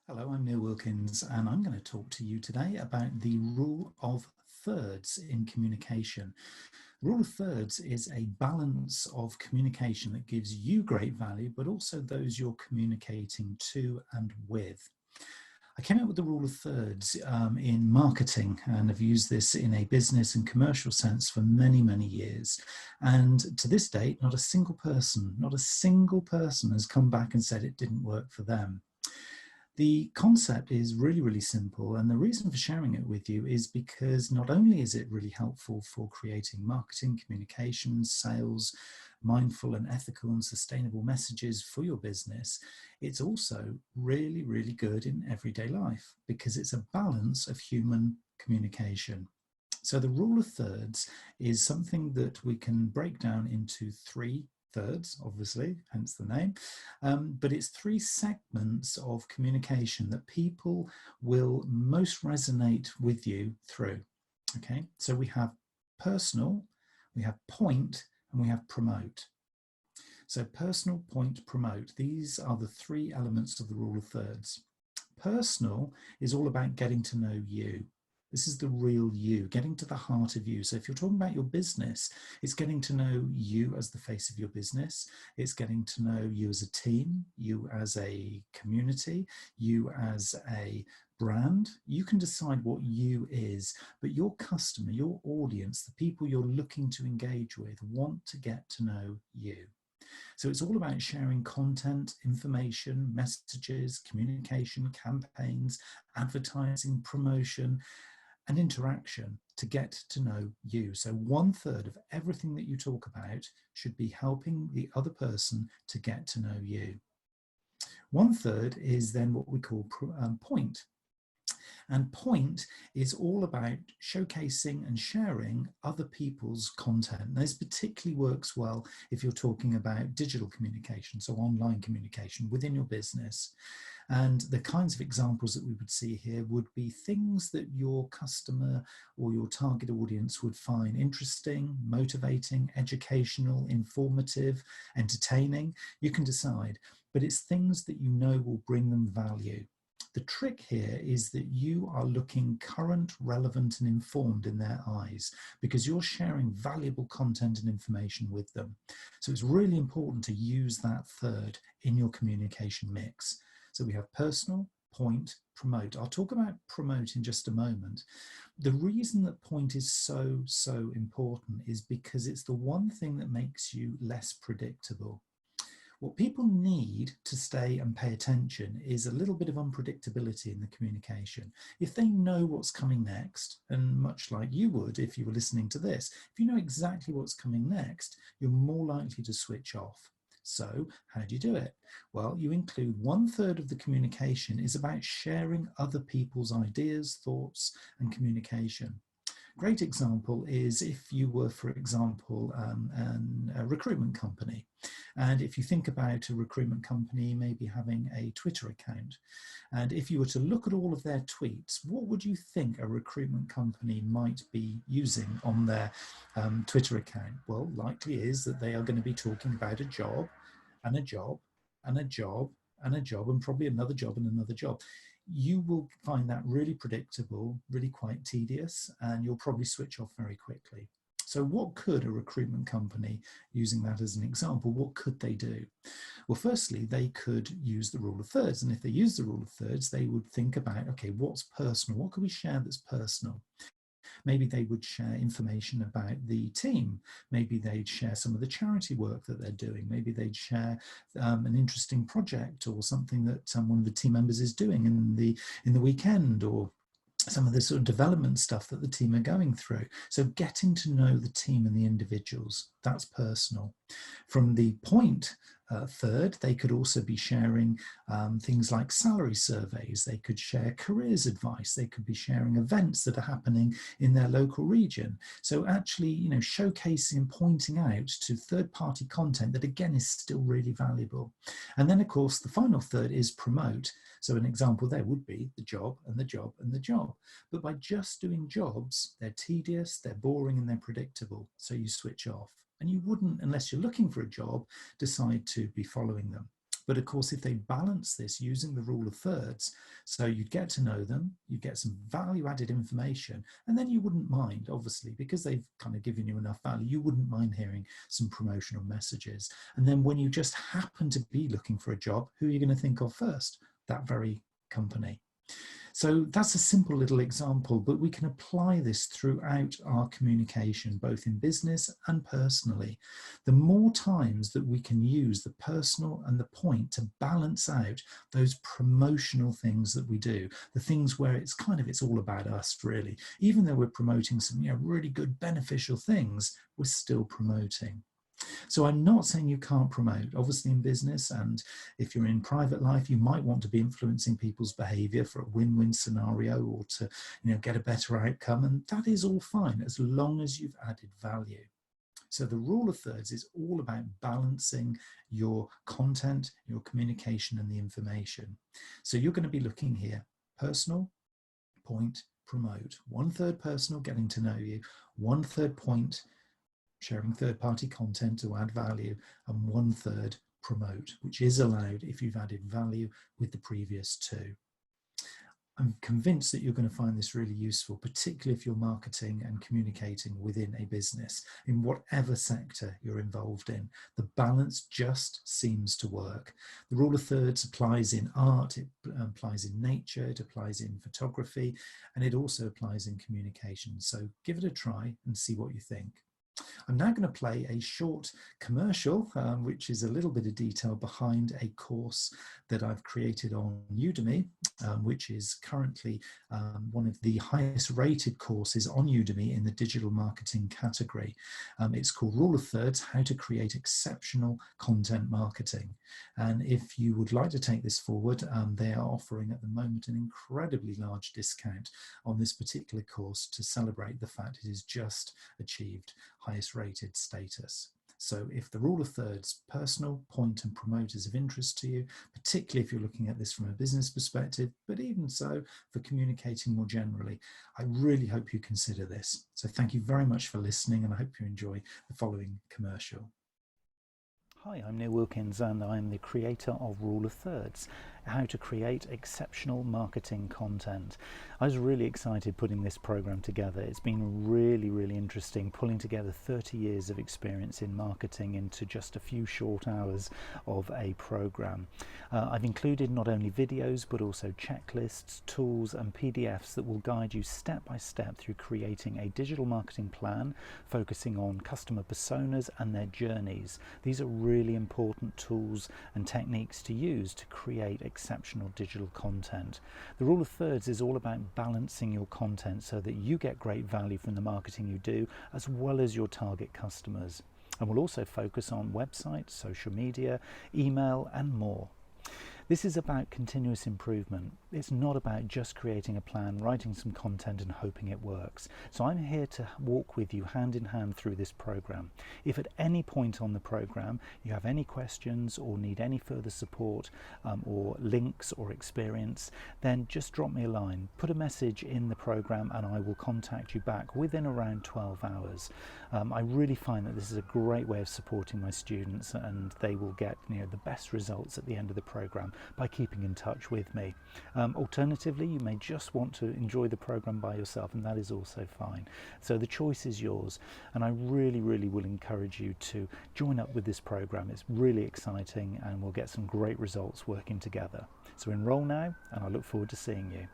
Hello, I'm Neil Wilkins, and I'm going to talk to you today about the rule of thirds in communication. The rule of thirds is a balance of communication that gives you great value, but also those you're communicating to and with. I came up with the rule of thirds in marketing, and have used this in a business and commercial sense for many, many years. And to this date, not a single person has come back and said it didn't work for them. The concept is really, really simple, and the reason for sharing it with you is because not only is it really helpful for creating marketing, communications, sales, mindful and ethical and sustainable messages for your business, it's also really, really good in everyday life because it's a balance of human communication. So the rule of thirds is something that we can break down into three thirds, obviously, hence the name, but it's three segments of communication that people will most resonate with you through. Okay, so we have personal, we have point, and we have promote. So personal, point, promote, these are the three elements of the rule of thirds. Personal is all about getting to know you. This is the real you, getting to the heart of you. So if you're talking about your business, it's getting to know you as the face of your business. It's getting to know you as a team, you as a community, you as a brand. You can decide what you is, but your customer, your audience, the people you're looking to engage with want to get to know you. So it's all about sharing content, information, messages, communication, campaigns, advertising, promotion, and interaction to get to know you. So 1/3 of everything that you talk about should be helping the other person to get to know you. 1/3 is then what we call point. And point is all about showcasing and sharing other people's content. This particularly works well if you're talking about digital communication, so online communication within your business. And the kinds of examples that we would see here would be things that your customer or your target audience would find interesting, motivating, educational, informative, entertaining. You can decide, but it's things that you know will bring them value. The trick here is that you are looking current, relevant, and informed in their eyes because you're sharing valuable content and information with them. So it's really important to use that third in your communication mix. So we have personal, point, promote. I'll talk about promote in just a moment. The reason that point is so important is because it's the one thing that makes you less predictable. What people need to stay and pay attention is a little bit of unpredictability in the communication. If they know what's coming next, and much like you would if you were listening to this, if you know exactly what's coming next, you're more likely to switch off. So how do you do it? Well, you include 1/3 of the communication is about sharing other people's ideas, thoughts, and communication. Great example is if you were, for example, a recruitment company. And if you think about a recruitment company maybe having a Twitter account, and if you were to look at all of their tweets, what would you think a recruitment company might be using on their Twitter account? Well, likely is that they are going to be talking about a job and a job and a job and a job and probably another job and another job. You will find that really predictable, really quite tedious, and you'll probably switch off very quickly. So what could a recruitment company, using that as an example, what could they do? Well, firstly, they could use the rule of thirds. And if they use the rule of thirds, they would think about, okay, what's personal? What can we share that's personal? Maybe they would share information about the team. Maybe they'd share some of the charity work that they're doing. Maybe they'd share an interesting project or something that one of the team members is doing in the weekend, or some of the sort of development stuff that the team are going through. So getting to know the team and the individuals, that's personal. From the point third, they could also be sharing things like salary surveys. They could share careers advice. They could be sharing events that are happening in their local region. So actually, showcasing and pointing out to third-party content that again is still really valuable. And then of course, the final third is promote. So an example there would be the job and the job and the job. But by just doing jobs, they're tedious, they're boring, and they're predictable. So you switch off. And you wouldn't, unless you're looking for a job, decide to be following them. But of course, if they balance this using the rule of thirds, so you'd get to know them, you get some value added information, and then you wouldn't mind, obviously, because they've kind of given you enough value, you wouldn't mind hearing some promotional messages. And then when you just happen to be looking for a job, who are you going to think of first? That very company. So that's a simple little example, but we can apply this throughout our communication, both in business and personally. The more times that we can use the personal and the point to balance out those promotional things that we do, the things where it's all about us, really. Even though we're promoting some really good beneficial things, we're still promoting. So I'm not saying you can't promote. Obviously in business, and if you're in private life, you might want to be influencing people's behavior for a win-win scenario, or to get a better outcome, and that is all fine as long as you've added value. So the rule of thirds is all about balancing your content, your communication, and the information. So you're going to be looking here: personal, point, promote. 1/3 personal, getting to know you; 1/3 point, sharing third-party content to add value; and 1/3 promote, which is allowed if you've added value with the previous two. I'm convinced that you're going to find this really useful, particularly if you're marketing and communicating within a business, in whatever sector you're involved in. The balance just seems to work. The rule of thirds applies in art, it applies in nature, it applies in photography, and it also applies in communication. So give it a try and see what you think. I'm now going to play a short commercial, which is a little bit of detail behind a course that I've created on Udemy, which is currently one of the highest rated courses on Udemy in the digital marketing category. It's called Rule of Thirds: How to Create Exceptional Content Marketing. And if you would like to take this forward, they are offering at the moment an incredibly large discount on this particular course to celebrate the fact it has just achieved highest rated status. So if the rule of thirds, personal, point, and promote, is of interest to you, particularly if you're looking at this from a business perspective, but even so for communicating more generally, I really hope you consider this. So thank you very much for listening, and I hope you enjoy the following commercial. Hi, I'm Neil Wilkins, and I'm the creator of Rule of Thirds: How to Create Exceptional Marketing Content. I was really excited putting this program together. It's been really interesting, pulling together 30 years of experience in marketing into just a few short hours of a program. I've included not only videos but also checklists, tools and PDFs that will guide you step by step through creating a digital marketing plan, focusing on customer personas and their journeys. These are really important tools and techniques to use to create exceptional digital content. The Rule of Thirds is all about balancing your content so that you get great value from the marketing you do, as well as your target customers. And we'll also focus on websites, social media, email, and more. This is about continuous improvement. It's not about just creating a plan, writing some content and hoping it works. So I'm here to walk with you hand in hand through this program. If at any point on the program you have any questions or need any further support or links or experience, then just drop me a line, put a message in the program, and I will contact you back within around 12 hours. I really find that this is a great way of supporting my students, and they will get the best results at the end of the program by keeping in touch with me. Alternatively, you may just want to enjoy the program by yourself, and that is also fine. So the choice is yours, and I really will encourage you to join up with this program. It's really exciting, and we'll get some great results working together. So enroll now, and I look forward to seeing you.